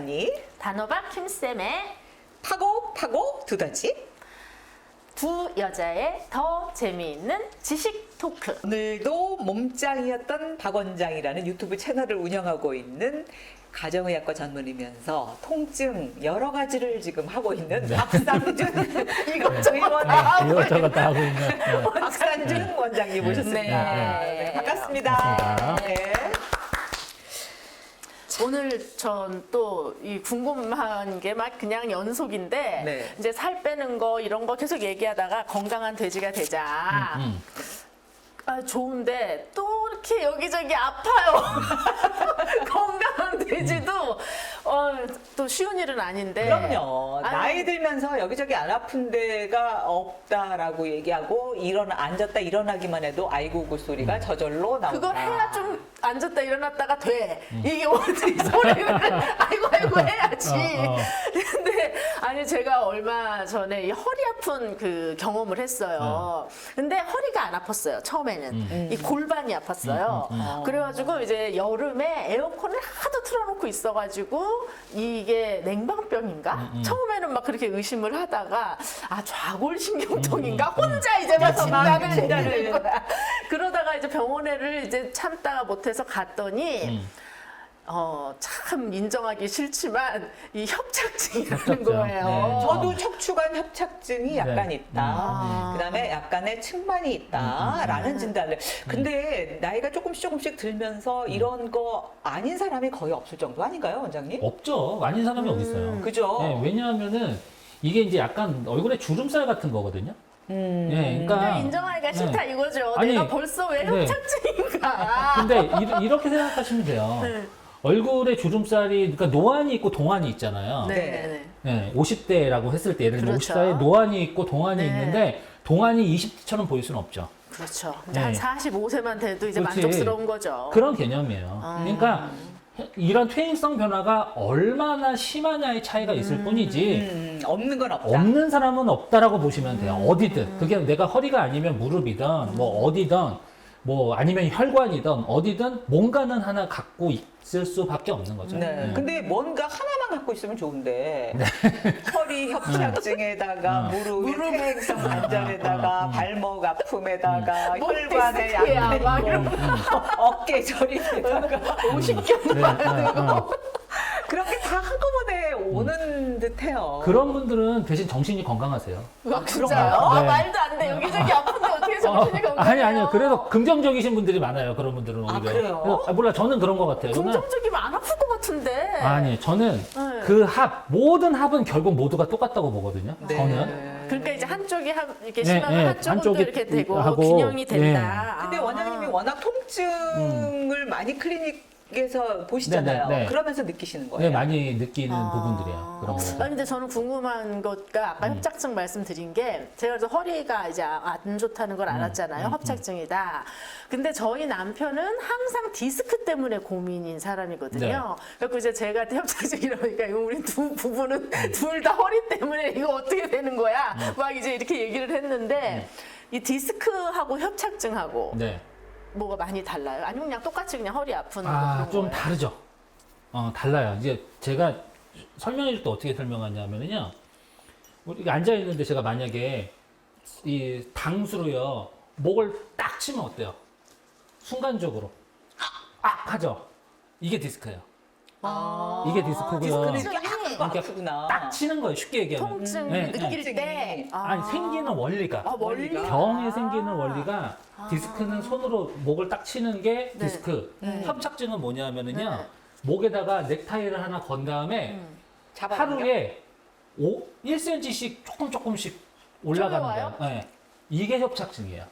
언니, 단호박 김쌤의 파고 두더지. 두 여자의 더 재미있는 지식 토크. 오늘도 몸짱이었던 박 원장이라는 유튜브 채널을 운영하고 있는 가정의학과 전문이면서 통증 여러 가지를 지금 하고 있는 박상준 이것저것 다 하고 있는. 박상준 원장님 모셨습니다. 네. 반갑습니다. 반갑습니다. 네. 오늘 전 또 이 궁금한 게 막 그냥 연속인데 네. 이제 살 빼는 거 이런 거 계속 얘기하다가 건강한 돼지가 되자. 아, 좋은데 또 이렇게 여기저기 아파요. 건강한 돼지도 또 쉬운 일은 아닌데. 그럼요. 아니, 나이 들면서 여기저기 안 아픈 데가 없다라고 얘기하고 앉았다 일어나기만 해도 아이고 그 소리가 저절로 나온다. 그걸 해야 좀 앉았다 일어났다가 돼. 이게 어디 소리를 아이고 해야지. 근데 아니 제가 얼마 전에 이 허리 아픈 그 경험을 했어요. 근데 허리가 안 아팠어요. 처음에는 이 골반이 아팠어요. 그래가지고 이제 여름에 에어컨을 하도 틀어놓고 있어가지고 이게 냉방병인가? 처음에는 막 그렇게 의심을 하다가 아 좌골신경통인가? 혼자 이제 막 진단을 내리는 거야. 그러다가 이제 병원에를 이제 참다가 못해서 갔더니 참 인정하기 싫지만 이 협착증이라는 협착증. 거예요. 네. 저도 척추관 협착증이 약간 네. 있다. 그다음에 약간의 측만이 있다라는 진단을. 근데 나이가 조금씩 들면서 이런 거 아닌 사람이 거의 없을 정도 아닌가요, 원장님? 없죠. 아닌 사람이 어디 있어요. 그죠? 네, 왜냐하면은 이게 이제 약간 얼굴에 주름살 같은 거거든요. 네, 그러니까 그러니까 인정하기가 싫다 이거죠. 아니, 내가 벌써 왜 네. 협착증인가. 근데 이렇게 생각하시면 돼요. 네. 얼굴에 주름살이, 그러니까 노안이 있고 동안이 있잖아요. 네네네. 네, 50대라고 했을 때 예를 들면 그렇죠. 50대에 노안이 있고 동안이 네. 있는데 동안이 20대처럼 보일 수는 없죠. 그렇죠. 이제 네. 한 45세만 돼도 이제 그렇지. 만족스러운 거죠. 그런 개념이에요. 그러니까 이런 퇴행성 변화가 얼마나 심하냐의 차이가 있을 뿐이지 없는 건 없다. 없는 사람은 없다라고 보시면 돼요. 어디든. 그게 내가 허리가 아니면 무릎이든 뭐 어디든 뭐 아니면 혈관이든 어디든 뭔가는 하나 갖고 있을 수밖에 없는 거죠. 네. 근데 뭔가 하나만 갖고 있으면 좋은데 허리 협착증에다가 무릎 퇴행성 관절에다가 발목 아픔에다가 뭐 혈관에 디스크야, 막 약간 어깨 저림에다가 50견 네, 받고. 그런 게 다 한꺼번에 오는 듯해요. 그런 분들은 대신 정신이 건강하세요. 진짜요? 네. 말도 안 돼. 여기저기 아픈데 어떻게 정신이 건강해요? 아니요. 그래도 긍정적이신 분들이 많아요. 그런 분들은 오히려. 그래요? 몰라. 저는 그런 것 같아요. 저는 긍정적이면 안 아플 것 같은데. 아니, 저는 네. 그 모든 합은 결국 모두가 똑같다고 보거든요. 네. 저는. 그러니까 이제 한쪽이 이렇게 네, 심하면 네. 한쪽은 또 한쪽이 이렇게 되고 하고, 균형이 된다. 근데 아. 원장님이 워낙 통증을 많이 클리닉에서 보시잖아요. 네, 네. 그러면서 느끼시는 거예요. 네, 많이 느끼는 부분들이에요. 그런 거. 아니, 근데 저는 궁금한 것가 아까 협착증 말씀드린 게 제가 그래서 허리가 이제 안 좋다는 걸 알았잖아요. 협착증이다. 근데 저희 남편은 항상 디스크 때문에 고민인 사람이거든요. 그래서 이제 제가 협착증이라니까 이거 우리 두 부부는 둘 다 허리 때문에 이거 어떻게 되는 거야? 막 이제 이렇게 얘기를 했는데 이 디스크하고 협착증하고 네. 뭐가 많이 달라요? 아니면 그냥 똑같이 그냥 허리 아픈 그런 좀 거예요? 다르죠. 달라요. 이제 제가 설명해 줄 때 어떻게 설명하냐면요. 우리가 앉아 있는데 제가 만약에 이 당수로요. 목을 딱 치면 어때요? 순간적으로 하죠. 이게 디스크예요. 이게 디스크고요. 디스크는 디스크는 이렇게 아프구나. 딱 치는 거예요. 쉽게 얘기하면. 통증 네, 느낄 통증이. 때 아니 생기는 원리가. 원리 병에 생기는 원리가 디스크는 손으로 목을 딱 치는 게 네. 디스크. 협착증은 뭐냐면은요. 네. 목에다가 넥타이를 하나 건 다음에 잡아당겨? 하루에 1cm씩 조금씩 올라가는 쪼여와요? 거예요. 네. 이게 협착증이에요.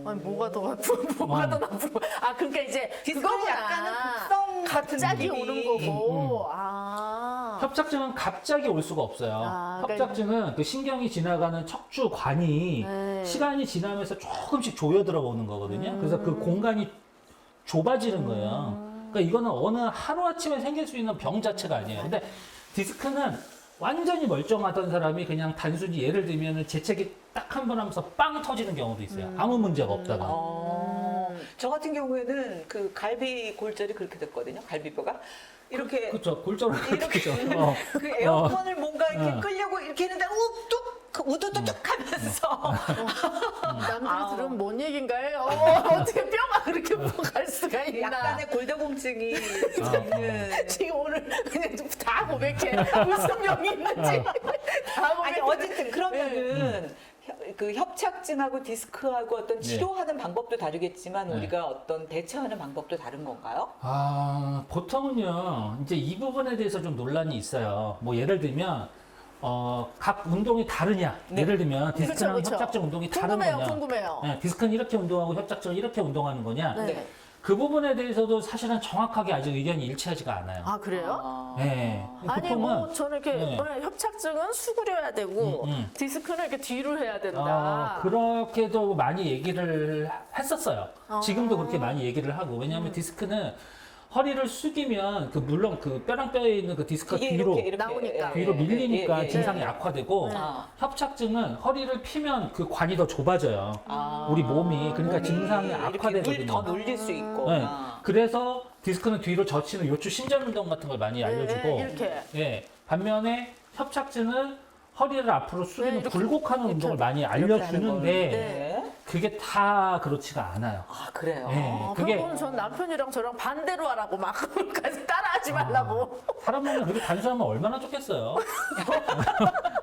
아니 뭐가 더 아프고 뭐가 더 나쁘고 그러니까 이제 디스크는 그거구나. 약간은 급성 같은 갑자기 느낌이. 오는 거고 협착증은 갑자기 올 수가 없어요. 그러니까 협착증은 그 신경이 지나가는 척추관이 네. 시간이 지나면서 조금씩 조여 들어오는 거거든요. 그래서 그 공간이 좁아지는 거예요. 그러니까 이거는 어느 하루아침에 생길 수 있는 병 자체가 아니에요. 근데 디스크는 완전히 멀쩡하던 사람이 그냥 단순히 예를 들면 재채기 딱 한 번 하면서 빵 터지는 경우도 있어요. 아무 문제가 없다가. 저 같은 경우에는 그 갈비 골절이 그렇게 됐거든요. 갈비뼈가. 이렇게 그렇죠. 골절을 이렇게 그렇죠. 그 에어컨을 뭔가 이렇게 어. 끌려고 이렇게 했는데 우뚝 하면서 남들이 들으면 뭔 얘긴가요? 어떻게 뼈가 그렇게 갈 수가 있나? 약간의 골다공증이 있는. 지금 오늘 그냥 좀 다 고백해. 무슨 병이 있는지 다 고백해. 아니 어쨌든 그러면은 그 협착증하고 디스크하고 어떤 치료하는 방법도 다르겠지만 네. 우리가 어떤 대처하는 방법도 다른 건가요? 보통은요, 이제 이 부분에 대해서 좀 논란이 있어요. 뭐 예를 들면, 각 운동이 다르냐. 네. 예를 들면 디스크랑 그쵸. 협착증 운동이 다른 궁금해요, 거냐. 궁금해요. 네, 디스크는 이렇게 운동하고 협착증은 이렇게 운동하는 거냐. 네. 그 부분에 대해서도 사실은 정확하게 아직 의견이 일치하지가 않아요. 아 그래요? 아. 네. 아니 뭐 저는 이렇게 네. 협착증은 수그려야 되고 디스크는 이렇게 뒤로 해야 된다. 그렇게도 많이 얘기를 했었어요. 지금도 그렇게 많이 얘기를 하고. 왜냐하면 디스크는 허리를 숙이면 물론 그 뼈랑 뼈에 있는 그 디스크가 이게 뒤로 이렇게 나오니까. 뒤로 밀리니까 증상이 네. 악화되고 아. 협착증은 허리를 피면 그 관이 더 좁아져요. 아. 우리 몸이 그러니까 증상이 이렇게 악화되거든요. 더 눌릴 수 있고. 네. 아. 그래서 디스크는 뒤로 젖히는 요추 신전 운동 같은 걸 많이 알려주고 이렇게. 예. 반면에 협착증은 허리를 앞으로 숙이는 이렇게, 굴곡하는 이렇게 운동을 많이 이렇게 하는 알려주는데 네. 그게 다 그렇지가 않아요. 아 그래요. 예. 그게 그건 전 남편이랑 저랑 반대로 하라고 막 까지 따라하지 말라고. 사람 몸이 그렇게 단순하면 얼마나 좋겠어요.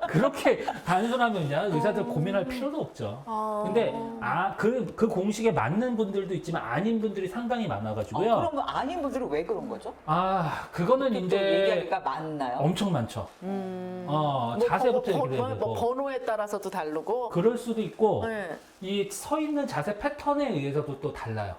그렇게 단순하면요 의사들 고민할 필요도 없죠. 근데 그 공식에 맞는 분들도 있지만 아닌 분들이 상당히 많아가지고요. 그럼 아닌 분들은 왜 그런 거죠? 그거는 또 이제 얘기하기가 많나요? 엄청 많죠. 자세부터 얘기해야 되고. 뭐 번호에 따라서도 다르고. 그럴 수도 있고 네. 이 서 있는 자세 패턴에 의해서도 또 달라요.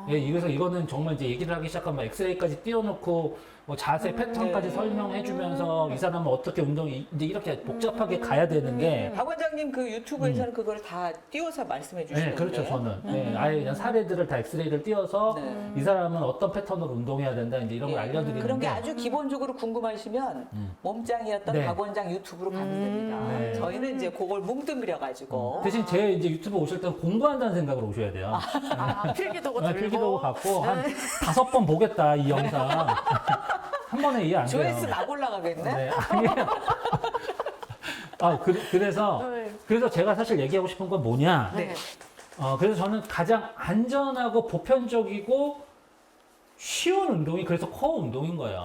예, 그래서 이거는 정말 이제 얘기를 하기 시작하면 엑스레이까지 띄워놓고 뭐 자세 패턴까지 설명해주면서 이 사람은 어떻게 운동이 이제 이렇게 복잡하게 가야 되는데. 박 원장님 그 유튜브에서는 그걸 다 띄워서 말씀해 주시는데. 네, 그렇죠. 저는 아예 그냥 사례들을 다 엑스레이를 띄워서 네. 이 사람은 어떤 패턴으로 운동해야 된다 이제 이런 걸 알려드리는데. 그런 게 아주 기본적으로 궁금하시면 몸짱이었던 네. 박 원장 유튜브로 가면 됩니다. 네. 저희는 이제 그걸 뭉뚱그려 가지고 대신 제 이제 유튜브 오실 때는 공부한다는 생각으로 오셔야 돼요. 필기도구 네, 들고. 필기도구 갖고 한 5번 보겠다 이 영상. 한 번에 이해 안 돼요. 조회수 막 올라가겠네. 네, 아니에요. 그래서 제가 사실 얘기하고 싶은 건 뭐냐. 네. 그래서 저는 가장 안전하고 보편적이고 쉬운 운동이 그래서 코어 운동인 거예요.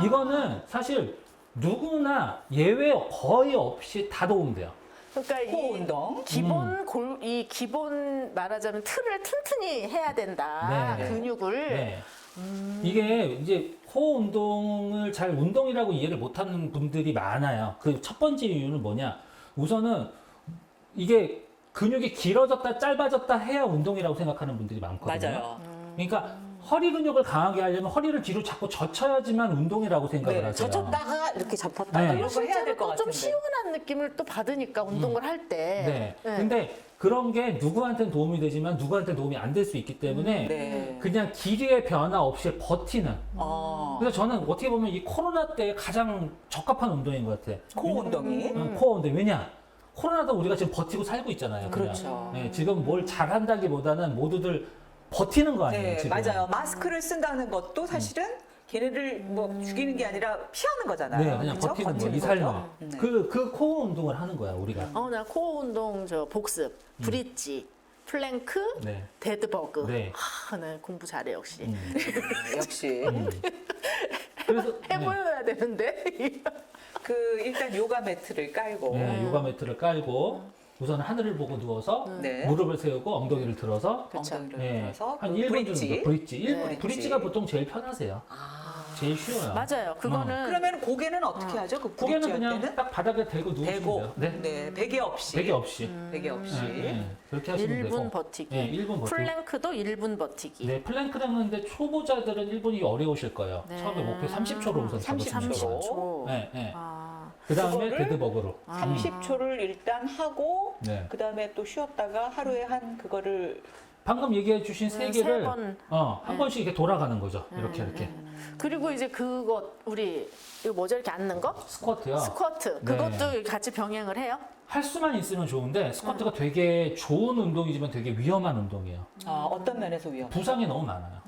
이거는 사실 누구나 예외 거의 없이 다 도움돼요. 그러니까 코어 운동. 이 기본 말하자면 틀을 튼튼히 해야 된다. 네. 근육을. 네. 이게 이제 코어 운동을 잘 운동이라고 이해를 못하는 분들이 많아요. 그 첫 번째 이유는 뭐냐? 우선은 이게 근육이 길어졌다 짧아졌다 해야 운동이라고 생각하는 분들이 많거든요. 맞아요. 그러니까 허리 근육을 강하게 하려면 허리를 뒤로 자꾸 젖혀야지만 운동이라고 생각을 네, 하세요. 젖혔다가 이렇게 잡혔다가 네. 이런 거 해야 될 것 좀 같은데. 시원한 느낌을 또 받으니까 운동을 할 때. 네. 근데 그런 게 누구한테는 도움이 되지만 누구한테는 도움이 안 될 수 있기 때문에 네. 그냥 길이의 변화 없이 버티는. 그래서 저는 어떻게 보면 이 코로나 때 가장 적합한 운동인 것 같아. 코어 운동이. 코어 운동. 왜냐? 코로나도 우리가 지금 버티고 살고 있잖아요. 그냥. 그렇죠. 네, 지금 뭘 잘한다기보다는 모두들 버티는 거 아니에요. 네, 지금. 맞아요. 마스크를 쓴다는 것도 사실은 걔네들 뭐 죽이는 게 아니라 피하는 거잖아요. 네, 그냥 그죠? 버티는 거, 이 거죠. 삶을. 네. 그 코어 운동을 하는 거야, 우리가. 나 코어 운동 복습, 브릿지, 플랭크, 네. 데드버그. 네. 네, 공부 잘해 역시. 역시 그래서 해보여야 되는데. 그 일단 요가 매트를 깔고 네, 요가 매트를 깔고 우선 하늘을 보고 누워서 네. 무릎을 세우고 엉덩이를 들어서 엉덩이를 네, 들어서 한 그 1분 브릿지. 정도 브릿지. 네. 브릿지가 보통 제일 편하세요. 제일 쉬워요. 맞아요. 그거는 그러면 고개는 어떻게 하죠? 그 고개는 브릿지 할 그냥 때는 딱 바닥에 대고 누우시면 대고 돼요. 네. 네, 베개 없이 베개 없이. 베개 없이 네, 네. 그렇게 하시면 1분 되고. 버티기. 네, 1분 버티기. 플랭크도 1분 버티기. 네, 플랭크를 하는데 초보자들은 1분이 어려우실 거예요. 네. 처음에 목표 30초로 우선 30초. 잡으시면 돼요. 30초. 네, 네. 아, 그 다음에 그거를 데드버그로. 30초를 일단 하고 네. 그 다음에 또 쉬었다가 하루에 한 그거를 방금 얘기해 주신 세 개를 세 번. 한 번씩 이렇게 돌아가는 거죠. 이렇게. 그리고 이제 그거 우리 이거 뭐죠 이렇게 앉는 거? 스쿼트요. 스쿼트. 네. 그것도 같이 병행을 해요? 할 수만 있으면 좋은데 스쿼트가 되게 좋은 운동이지만 되게 위험한 운동이에요. 어떤 면에서 위험? 부상이 너무 많아요.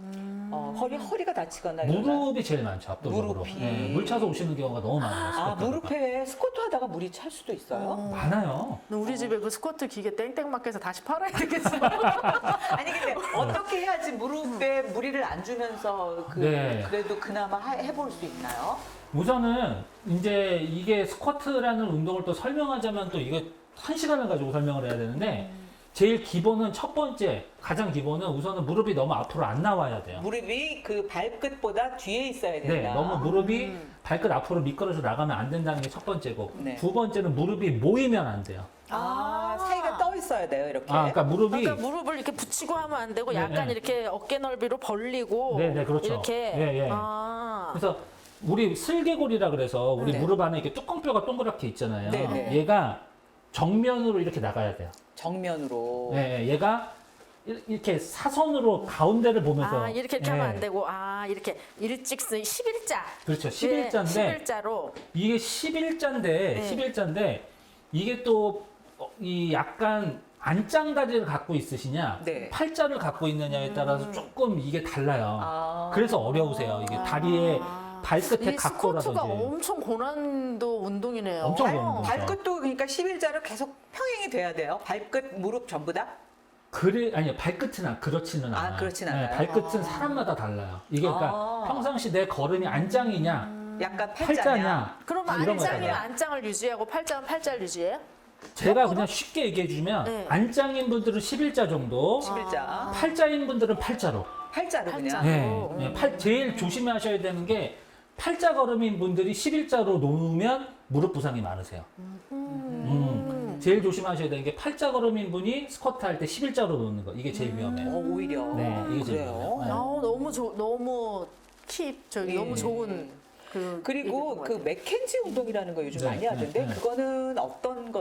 허리가 다치거나 이러면 무릎이 제일 많죠, 압도적으로. 무릎이. 네, 물 차서 오시는 경우가 너무 많아요. 스쿼트가. 무릎에 스쿼트 하다가 물이 찰 수도 있어요. 많아요. 우리 집에 그 스쿼트 기계 땡땡 마켓에서 다시 팔아야 되겠어. 아니 근데 어떻게 해야지 무릎에 무리를 안 주면서 네. 그래도 그나마 해볼 수 있나요? 우선은 이제 이게 스쿼트라는 운동을 또 설명하자면 또 이거 1시간을 가지고 설명을 해야 되는데 제일 기본은 첫 번째, 가장 기본은 우선은 무릎이 너무 앞으로 안 나와야 돼요. 무릎이 그 발끝보다 뒤에 있어야 된다. 네, 너무 무릎이 발끝 앞으로 미끄러져 나가면 안 된다는 게 첫 번째고 네. 두 번째는 무릎이 모이면 안 돼요. 사이가 떠 있어야 돼요, 이렇게. 그러니까 무릎이 그러니까 무릎을 이렇게 붙이고 하면 안 되고 네, 약간 네. 이렇게 어깨 넓이로 벌리고 네, 그렇죠. 이렇게. 예, 예. 그래서 우리 슬개골이라 그래서 우리 네. 무릎 안에 이렇게 뚜껑뼈가 동그랗게 있잖아요. 네, 네. 얘가 정면으로 이렇게 나가야 돼요. 정면으로. 네, 얘가 이렇게 사선으로 가운데를 보면서 이렇게 예. 하면 안 되고 이렇게 일직선 11자. 그렇죠. 11자인데 11자로 이게 11자인데 네. 11자인데 이게 또 이 약간 안짱다리를 갖고 있으시냐 네. 팔자를 갖고 있느냐에 따라서 조금 이게 달라요. 그래서 어려우세요. 이게 다리의 발끝의 이 각도라든지 스쿼트가 엄청 고난도 운동이네요. 엄청 고난도. 발끝도 그러니까 11자로 계속 평행이 돼야 돼요. 발끝, 무릎 전부 다? 아니 발끝은 그렇지는 않아요. 그렇진 않아요? 발끝은 사람마다 달라요. 이게 그러니까 평상시 내 걸음이 안짱이냐 약간 팔자냐? 팔자냐 그럼 이런 안짱이면 거잖아요. 안짱을 유지하고 팔짱은 팔자를 유지해요? 제가 그냥 쉽게 얘기해 주면 네. 안짱인 분들은 11자 정도, 11자. 팔자인 분들은 팔자로. 팔자로 팔자. 그냥. 제일 조심하셔야 되는 게 팔자 걸음인 분들이 11자로 놓으면 무릎 부상이 많으세요. 제일 조심하셔야 되는 게 팔자 걸음인 분이 스쿼트 할 때 11자로 놓는 거. 이게 제일 위험해요. 오히려. 네, 이게 제일 그래요. 위험해요. 네. 너무 예. 너무 좋은 그리고 얘기인 것 그 같아요. 맥켄지 운동이라는 거 요즘 네, 많이 하던데 네. 그거는 어떤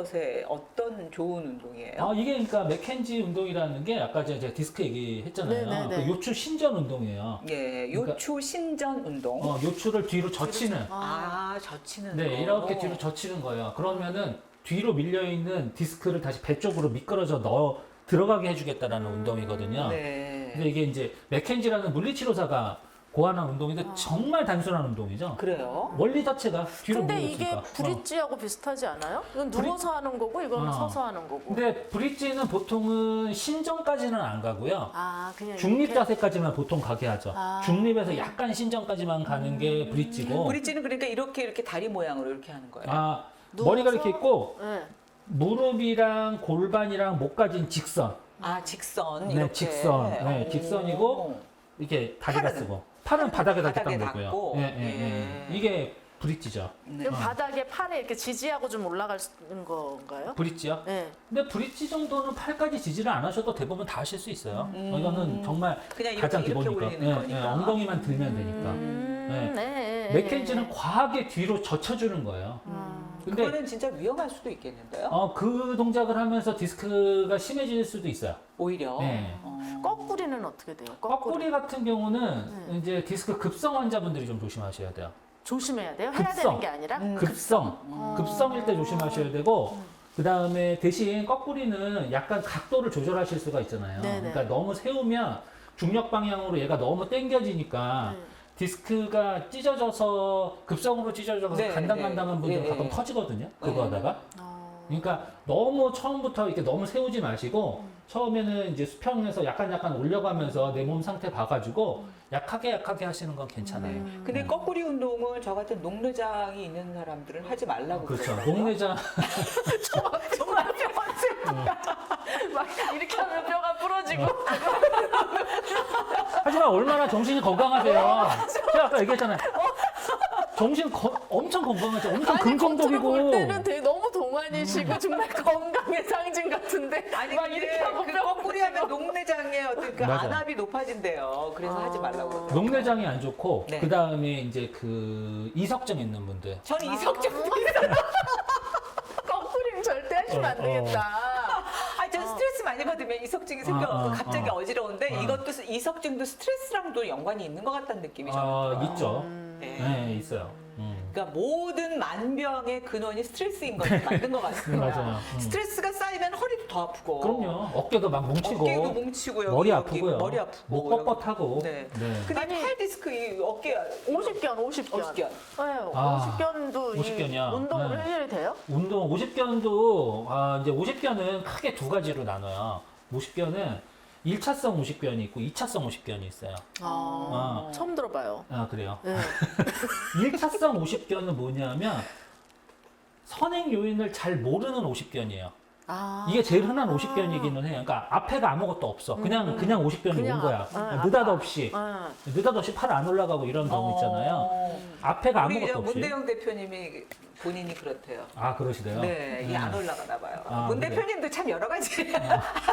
좋은 운동이에요? 이게 그러니까 맥켄지 운동이라는 게 아까 제가 디스크 얘기했잖아요. 네, 네, 네. 그 요추 신전 운동이에요. 예, 요추 신전 운동. 요추를 뒤로 젖히는. 젖히는 네, 거. 이렇게 뒤로 젖히는 거예요. 그러면은 뒤로 밀려 있는 디스크를 다시 배 쪽으로 미끄러져 들어가게 해주겠다라는 운동이거든요. 네. 근데 이게 이제 맥켄지라는 물리치료사가 고안한 운동인데 정말 단순한 운동이죠. 그래요? 원리 자체가 뒤로 근데 밀려 이게 있으니까. 브릿지하고 비슷하지 않아요? 이건 누워서 하는 거고 이거는 서서 하는 거고. 근데 브릿지는 보통은 신전까지는 안 가고요. 그냥 중립 이렇게? 자세까지만 보통 가게 하죠. 중립에서 약간 신전까지만 가는 게 브릿지고. 브릿지는 그러니까 이렇게 다리 모양으로 이렇게 하는 거예요. 머리가 이렇게 있고 네. 무릎이랑 골반이랑 목까지는 직선. 직선 네, 이렇게. 직선. 네, 직선이고 이렇게 다리가 팔은? 쓰고. 팔은 바닥에다 바닥에 딱 놓고요. 닿고. 이게 브릿지죠. 네. 그럼 바닥에 팔에 이렇게 지지하고 좀 올라가는 건가요? 브릿지요? 네. 근데 브릿지 정도는 팔까지 지지를 안 하셔도 대부분 다 하실 수 있어요. 이거는 정말 그냥 가장 이렇게 기본이니까. 올리는 거니까. 엉덩이만 들면 되니까. 네. 맥켄지는 과하게 뒤로 젖혀주는 거예요. 근데 그거는 진짜 위험할 수도 있겠는데요? 그 동작을 하면서 디스크가 심해질 수도 있어요. 오히려. 네. 거꾸리는 어떻게 돼요? 거꾸리 같은 경우는 이제 디스크 급성 환자분들이 좀 조심하셔야 돼요. 조심해야 돼요? 해야 급성. 되는 게 아니라? 급성일 때 조심하셔야 되고 그 다음에 대신 거꾸리는 약간 각도를 조절하실 수가 있잖아요. 네네. 그러니까 너무 세우면 중력 방향으로 얘가 너무 당겨지니까 디스크가 찢어져서 급성으로 찢어져서 네, 간당간당한 분들 네. 가끔 터지거든요. 그거 네. 하다가. 그러니까 너무 처음부터 이렇게 너무 세우지 마시고 처음에는 이제 수평에서 약간 올려가면서 내 몸 상태 봐가지고 약하게 하시는 건 괜찮아요. 근데 거꾸리 운동은 저 같은 녹내장이 있는 사람들은 하지 말라고 그렇죠. 그러더라고요. 녹내장 정말 막 이렇게 하면 뼈가 부러지고. 하지만 얼마나 정신이 건강하세요. 제가 아까 얘기했잖아요. 정신 엄청 건강하죠. 엄청 겉으로 볼 긍정적이고. 때는 되게 너무 동안이시고 정말 건강의 상징 같은데 아니 막 근데 이렇게 하고 그 뼈가 거꾸리 하면 녹내장의 어떤 그 맞아. 안압이 높아진대요. 그래서 하지 말라고 그러더라고요. 녹내장이 안 좋고 네. 그 다음에 이제 그 이석증 있는 분들. 저는 이석증도 거꾸리는 절대 하시면 안 되겠다. 전 스트레스 많이 받으면 이석증이 생겨 갑자기 어지러운데 이석증도 스트레스랑도 연관이 있는 것 같다는 느낌이 저는 들어요. 있죠. 네. 네, 있어요. 그러니까 모든 만병의 근원이 스트레스인 것이 맞는 것 같습니다. 맞아요. 스트레스가 쌓이면 허리도 더 아프고. 그럼요. 어깨도 막 뭉치고, 어깨도 뭉치고 여기, 머리 여기 아프고요. 머리 아프고 목 뻣뻣하고. 네. 네. 근데 아니, 팔 디스크 이 어깨 50견. 50견. 네, 아, 50견도 50견이요? 운동을 네. 해야 돼요? 운동 50견도 이제 50견은 크게 두 가지로 나눠요. 50견은 1차성 50견이 있고 2차성 50견이 있어요. 처음 들어봐요. 아, 그래요. 네. 1차성 50견은 뭐냐면 선행 요인을 잘 모르는 50견이에요. 이게 제일 흔한 50견이기는 해요. 그러니까 앞에가 아무것도 없어. 그냥 50견이 그냥 온 거야. 앞, 느닷없이. 아, 느닷없이 팔 안 올라가고 이런 경우 있잖아요. 앞에가 우리 아무것도 없이. 문대영 대표님이 본인이 그렇대요. 아, 그러시대요? 네, 이게 안 올라가나 봐요. 아, 문 그래요? 대표님도 참 여러 가지.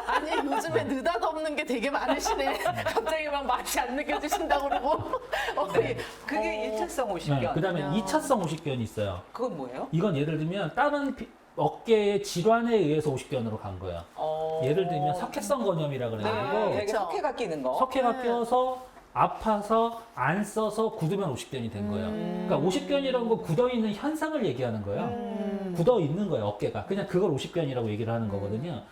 아니 요즘에 느닷없는 게 되게 많으시네. 갑자기 막 맛이 안 느껴지신다고 그러고. 그게 1차성 50견. 네, 그 다음에 2차성 50견이 있어요. 그건 뭐예요? 이건 예를 들면 다른 어깨의 질환에 의해서 50견으로 간 거예요. 예를 들면 석회성 건염이라 그래가지고 되게 그쵸. 석회가 끼는 거. 석회가 껴서 아파서 안 써서 굳으면 50견이 된 거예요. 그러니까 50견이라는 건 굳어 있는 현상을 얘기하는 거예요. 굳어 있는 거예요, 어깨가. 그냥 그걸 50견이라고 얘기를 하는 거거든요.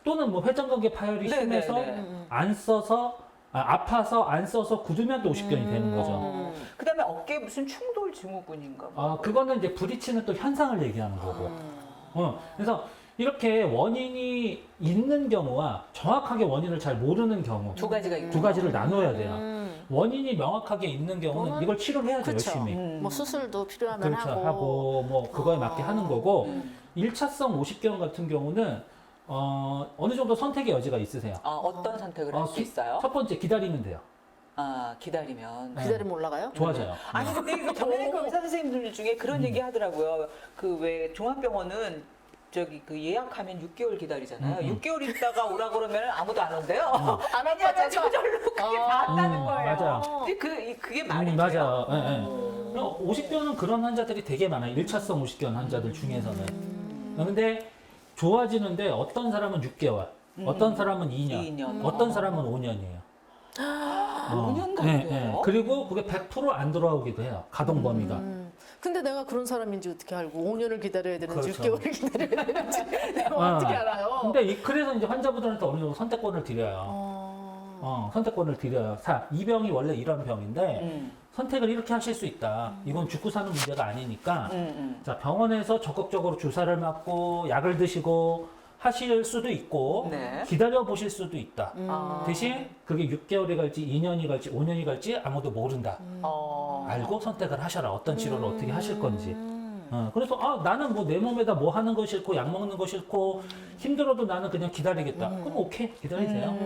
또는 뭐 회전근개 파열이 네, 심해서 네, 네. 안 써서 아파서 안 써서 굳으면 또 50견이 되는 거죠. 그다음에 어깨 무슨 충돌 증후군인가 뭐. 그거는 이제 부딪히는 또 현상을 얘기하는 거고. 그래서 이렇게 원인이 있는 경우와 정확하게 원인을 잘 모르는 경우 두 가지가 있고. 두 가지를 나눠야 돼요. 원인이 명확하게 있는 경우는 이걸 치료를 해야죠, 그쵸. 열심히. 뭐 수술도 필요하면 그렇죠. 하고. 하고 뭐 그거에 맞게 하는 거고 1차성 50견 같은 경우는 어느 정도 선택의 여지가 있으세요. 어떤 선택을 할 수 있어요? 첫 번째 기다리면 돼요. 기다리면. 기다리면 올라가요? 좋아져요. 아니 근데 그 정형외과 의사 선생님들 중에 그런 얘기 하더라고요. 그 왜 종합병원은 저기 그 예약하면 6개월 기다리잖아요. 6개월 있다가 오라 그러면 아무도 안 온대요. 안 왜냐면 아파서. 저절로 그게 낫다는 거예요. 맞아요. 근데 그게 말이 돼요. 맞아요. 예, 예. 50견은 그런 환자들이 되게 많아요. 1차성 50견 환자들 중에서는. 근데 좋아지는데 어떤 사람은 6개월, 어떤 사람은 2년, 어떤 사람은 5년이에요. 5년 간대요? 그리고 그게 100%안 돌아오기도 해요. 가동 범위가. 근데 내가 그런 사람인지 어떻게 알고 5년을 기다려야 되는지 그렇죠. 6개월을 기다려야 되는지 내가 어떻게 알아요? 근데 그래서 이제 환자분들한테 어느 정도 선택권을 드려요. 선택권을 드려요. 이 병이 원래 이런 병인데 선택을 이렇게 하실 수 있다. 이건 죽고 사는 문제가 아니니까 자, 병원에서 적극적으로 주사를 맞고 약을 드시고 하실 수도 있고 네. 기다려 보실 수도 있다. 아. 대신 그게 6개월이 갈지 2년이 갈지 5년이 갈지 아무도 모른다. 알고 선택을 하셔라. 어떤 치료를 어떻게 하실 건지. 그래서 나는 뭐 내 몸에다 뭐 하는 거 싫고 약 먹는 거 싫고 힘들어도 나는 그냥 기다리겠다. 그럼 오케이 기다리세요.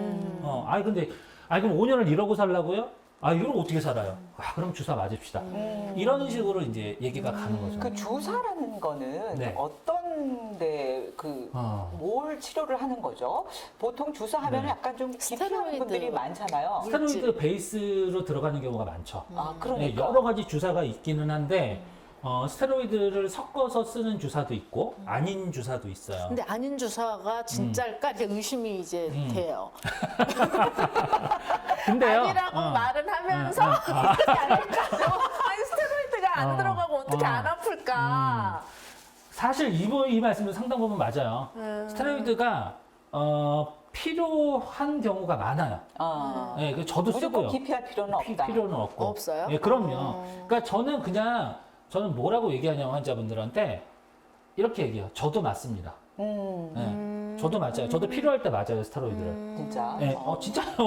근데 그럼 5년을 이러고 살라고요? 이러고 어떻게 살아요? 그럼 주사 맞읍시다. 이런 식으로 이제 얘기가 가는 거죠. 그 주사라는 거는 네. 어떤데 뭘 치료를 하는 거죠? 보통 주사하면 네. 약간 좀 기피하는 스테로이드. 분들이 많잖아요. 스테로이드 베이스로 들어가는 경우가 많죠. 그러니까. 네, 여러 가지 주사가 있기는 한데 스테로이드를 섞어서 쓰는 주사도 있고 아닌 주사도 있어요. 근데 아닌 주사가 진짜일까 이렇게 의심이 이제 돼요. 근데요. 아니라고 말은 하면서 어떻게 아닐까? 아니 스테로이드가 안 들어가고 어떻게 안 아플까? 사실 이 말씀은 상당 부분 맞아요. 스테로이드가 필요한 경우가 많아요. 네, 저도 무조건 쓰고요. 기피할 필요는 없다. 필요는 없고. 없어요? 네, 그럼요. 그러니까 저는 뭐라고 얘기하냐면 환자분들한테 이렇게 얘기해요. 저도 맞습니다. 네, 저도 맞아요. 저도 필요할 때 맞아요, 스테로이드를. 진짜. 네, 진짜요.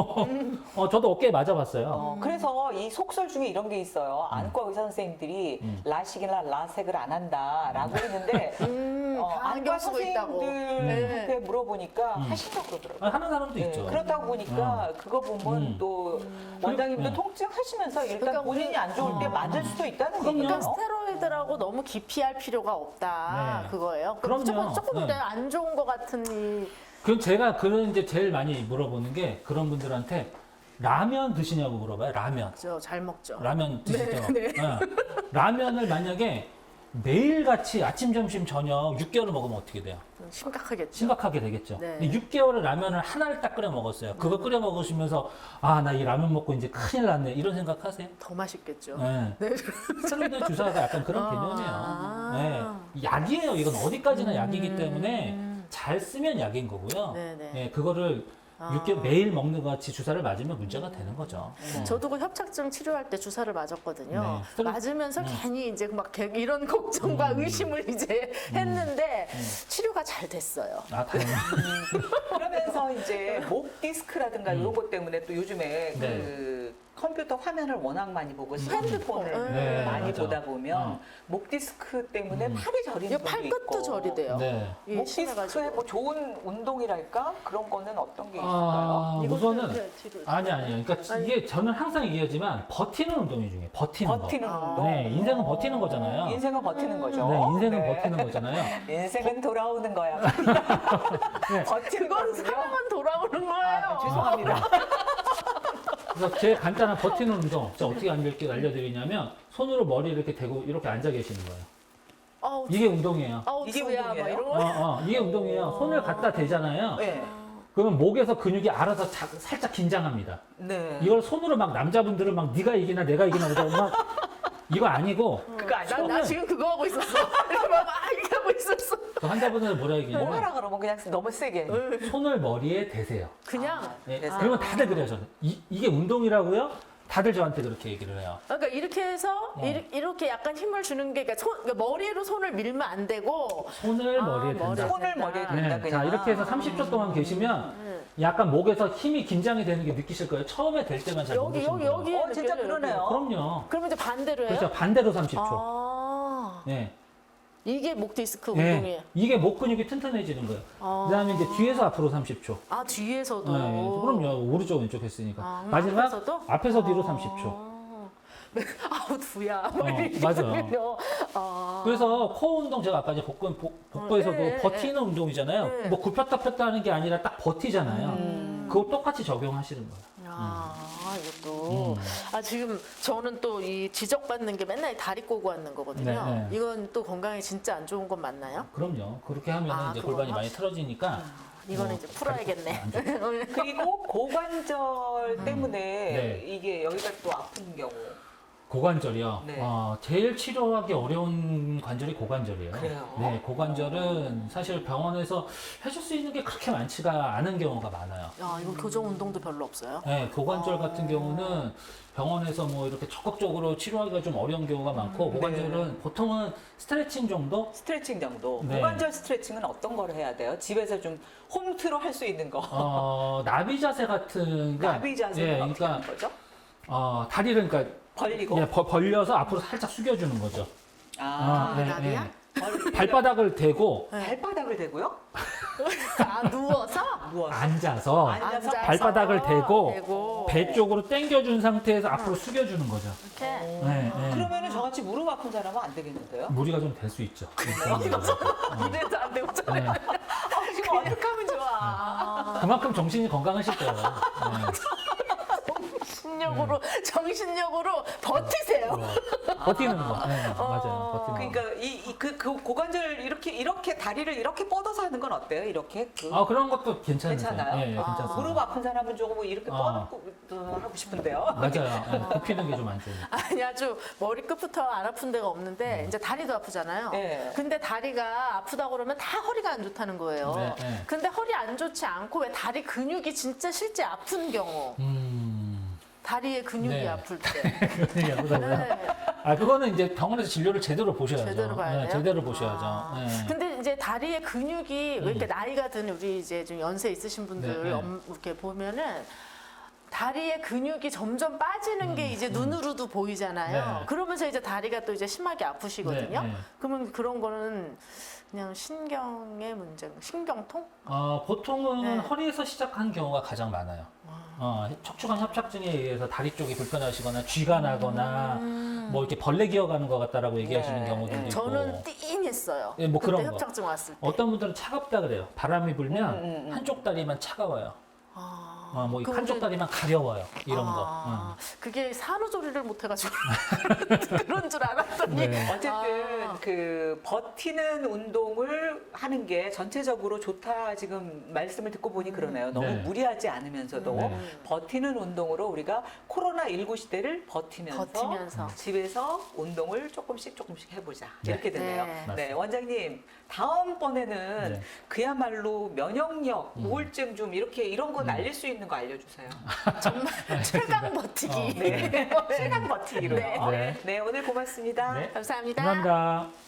저도 어깨에 맞아봤어요. 그래서 이 속설 중에 이런 게 있어요. 안과 의사 선생님들이 라식이나 라섹을 안 한다라고 했는데 다 안과 안경 쓰고 있다고. 선생님들한테 물어보니까 하신다고 그러더라고요. 하는 사람도 네, 있죠. 그렇다고 보니까 그거 보면 또 원장님도 네. 통증하시면서 일단 그러니까 본인이 안 좋을 때 맞을 수도 있다는 그럼요. 얘기예요. 그러니까 스테로이드라고 너무 기피할 필요가 없다 네. 그거예요. 그럼요. 조금 네. 내가 안 좋은 것 같은 그럼 제가 이제 제일 많이 물어보는 게 그런 분들한테 라면 드시냐고 물어봐요. 라면. 잘 먹죠. 라면 드시죠? 네. 라면을 만약에 매일같이 아침, 점심, 저녁 6개월을 먹으면 어떻게 돼요? 심각하겠죠. 심각하게 되겠죠. 네. 근데 6개월을 라면을 하나를 딱 끓여 먹었어요. 그거 끓여 먹으시면서 아, 나 이 라면 먹고 이제 큰일 났네. 이런 생각하세요? 더 맛있겠죠. 네. 네. 스테로이드 주사가 약간 그런 아. 개념이에요. 네. 약이에요. 이건 어디까지나 약이기 때문에 잘 쓰면 약인 거고요. 네네. 네, 그거를 6개월 매일 먹는 것 같이 주사를 맞으면 문제가 되는 거죠. 저도 그 협착증 치료할 때 주사를 맞았거든요. 네. 맞으면서 괜히 이제 막 이런 걱정과 의심을 이제 했는데 치료가 잘 됐어요. 아, 다행히. 그러면서 이제 목 디스크라든가 이런 것 때문에 또 요즘에 네. 그 컴퓨터 화면을 워낙 많이 보고 스마트폰을 네, 많이 맞아. 보다 보면 목 디스크 때문에 팔이 저리는 이거 분도 팔끝도 있고. 저리대요. 네. 이게 목 디스크에 심해가지고. 뭐 좋은 운동이랄까 그런 거는 어떤 게 있을까요? 아, 우선은 네, 뒤로. 아니요. 그러니까 이게 저는 항상 얘기하지만 버티는 운동이 중요해요. 버티는 버티는 거. 운동. 네, 인생은 버티는 거잖아요. 인생은 버티는 거죠. 네, 인생은 네. 버티는 거잖아요. 인생은 돌아오는 거야. 네. 버티는 그건 거군요. 살아만 돌아오는 거예요. 아, 죄송합니다. 그래서 제일 간단한 버티는 운동, 제가 어떻게 알려드리냐면 손으로 머리 이렇게 대고 이렇게 앉아 계시는 거예요. 아우, 이게 운동이에요. 아우 이게 주야 막 운동이에요? 이런 거. 이게 운동이에요. 손을 갖다 대잖아요. 네. 그러면 목에서 근육이 알아서 살짝 긴장합니다. 네. 이걸 손으로 막 남자분들은 막 네가 이기나 내가 이기나 그러고 막 이거 아니고 그거 아니고 나 지금 그거 하고 있었어. 이렇게 막 이렇게 하고 있었어. 그 환자분들은 뭐라 뭐 얘기냐면 하라 그러면 그냥 너무 세게. 손을 머리에 대세요. 그냥. 네, 대세요. 그러면 다들 그래요. 저는 이게 운동이라고요? 다들 저한테 그렇게 얘기를 해요. 그러니까 이렇게 해서 이렇게 약간 힘을 주는 게 그러니까, 그러니까 머리로 손을 밀면 안 되고 손을 머리에 머리에 댄다. 손을 머리에 댄다 네, 그냥. 자 이렇게 해서 30초 동안 계시면 약간 목에서 힘이 긴장이 되는 게 느끼실 거예요. 처음에 될 때만 잘 여기 모르시는 거예요. 여기에 어, 진짜 느껴져요, 그러네요. 그럼요. 그러면 이제 반대로 해요? 그렇죠. 반대로 30초. 아, 네. 이게 목 디스크 네. 운동이에요. 이게 목 근육이 튼튼해지는 거예요. 아. 그다음에 이제 뒤에서 앞으로 30초. 아 뒤에서도. 네, 그럼요. 오른쪽 왼쪽 했으니까. 아, 그럼 마지막 앞에서도? 앞에서 뒤로 30초. 아. 아우 두야. 막 이렇게 맞아요. 하면요. 아. 그래서 코어 운동 제가 아까 이제 복부에서도 네, 버티는 운동이잖아요. 네. 뭐 굽혔다 폈다 하는 게 아니라 딱 버티잖아요. 그거 똑같이 적용하시는 거예요. 아, 이것도. 아, 지금 저는 또 이 지적받는 게 맨날 다리 꼬고 앉는 거거든요. 네, 네. 이건 또 건강에 진짜 안 좋은 건 맞나요? 그럼요. 그렇게 하면 아, 이제 그거 골반이 막- 많이 틀어지니까. 이거는 뭐 이제 풀어야겠네. 안 좋죠. 그리고 고관절 때문에 네. 이게 여기가 또 아픈 경우. 고관절이요. 네. 제일 치료하기 어려운 관절이 고관절이에요. 그래요? 네, 고관절은 사실 병원에서 해줄 수 있는 게 그렇게 많지가 않은 경우가 많아요. 야, 이거 교정 운동도 별로 없어요. 네, 고관절 같은 경우는 병원에서 뭐 이렇게 적극적으로 치료하기가 좀 어려운 경우가 많고, 고관절은 보통은 스트레칭 정도? 스트레칭 정도. 네. 고관절 스트레칭은 어떤 걸 해야 돼요? 집에서 좀 홈트로 할 수 있는 거. 나비 자세 같은, 그러니까, 나비 자세는 예, 어떻게 하는 거죠? 다리를 그러니까 벌리고. 예, 벌려서 앞으로 살짝 숙여주는 거죠. 아, 나비야? 발바닥을 대고 발바닥을 대고요? 아, 누워서? 누워서. 앉아서 앉아서 발바닥을 대고 대고. 배 쪽으로 당겨준 상태에서 앞으로 숙여주는 거죠. 이렇게. 네, 네. 그러면은 저같이 무릎 아픈 사람은 안 되겠는데요? 무리가 좀 될 수 있죠. 이래도 안 되고 저래. 네. 지금 어떻게 하면 좋아? 그만큼 정신이 건강하실 거예요. 네. 정신력으로 버티세요. 버티는 거. 네, 맞아요. 버티는 거. 그러니까 그 고관절 이렇게 다리를 이렇게 뻗어서 하는 건 어때요? 이렇게? 그런 것도 괜찮으세요. 괜찮아요? 예, 괜찮습니다. 무릎 아픈 사람은 조금 이렇게 뻗고 하고 싶은데요. 맞아요. 예, 굽히는 게 좀 안 좋아요. 아니 아주 머리끝부터 안 아픈 데가 없는데 이제 다리도 아프잖아요. 네. 근데 다리가 아프다 그러면 다 허리가 안 좋다는 거예요. 네, 네. 근데 허리 안 좋지 않고 왜 다리 근육이 진짜 실제 아픈 경우 다리의 근육이 네. 아플 때. 그런 얘기하고요. 네. 그거는 이제 병원에서 진료를 제대로 보셔야죠. 제대로 봐야 네, 돼요? 제대로 보셔야죠. 아. 네. 근데 이제 다리의 근육이 왜 이렇게 나이가 든 우리 이제 좀 연세 있으신 분들 네, 네. 이렇게 보면은 다리의 근육이 점점 빠지는 게 이제 눈으로도 보이잖아요. 네. 그러면서 이제 다리가 또 이제 심하게 아프시거든요. 네, 네. 그러면 그런 거는 그냥 신경의 문제, 신경통? 보통은 네. 허리에서 시작한 경우가 가장 많아요. 척추관 협착증에 의해서 다리 쪽이 불편하시거나 쥐가 나거나 뭐 이렇게 벌레 기어가는 것 같다라고 얘기하시는 네, 경우들도 네. 있고. 저는 띵했어요. 예, 뭐 그때 그런 거. 협착증 왔을 때. 어떤 분들은 차갑다 그래요. 바람이 불면 한쪽 다리만 차가워요. 뭐이 그럼 한쪽 이제- 다리만 가려워요. 이런 거. 그게 산후조리를 못 해가지고 그런 줄 알았더니 네. 어쨌든 그 버티는 운동을 하는 게 전체적으로 좋다 지금 말씀을 듣고 보니 그러네요. 너무 네. 무리하지 않으면서도 네. 버티는 운동으로 우리가 코로나19 시대를 버티면서 버티면서. 운동을 조금씩 해보자. 네. 이렇게 되네요. 네. 네, 원장님 다음번에는 네. 그야말로 면역력, 우울증 좀 이런 거 날릴 수 있는 거 알려주세요. 정말 최강 버티기. 네, 최강 버티기로. 네. 네, 오늘 고맙습니다. 네. 감사합니다. 감사합니다.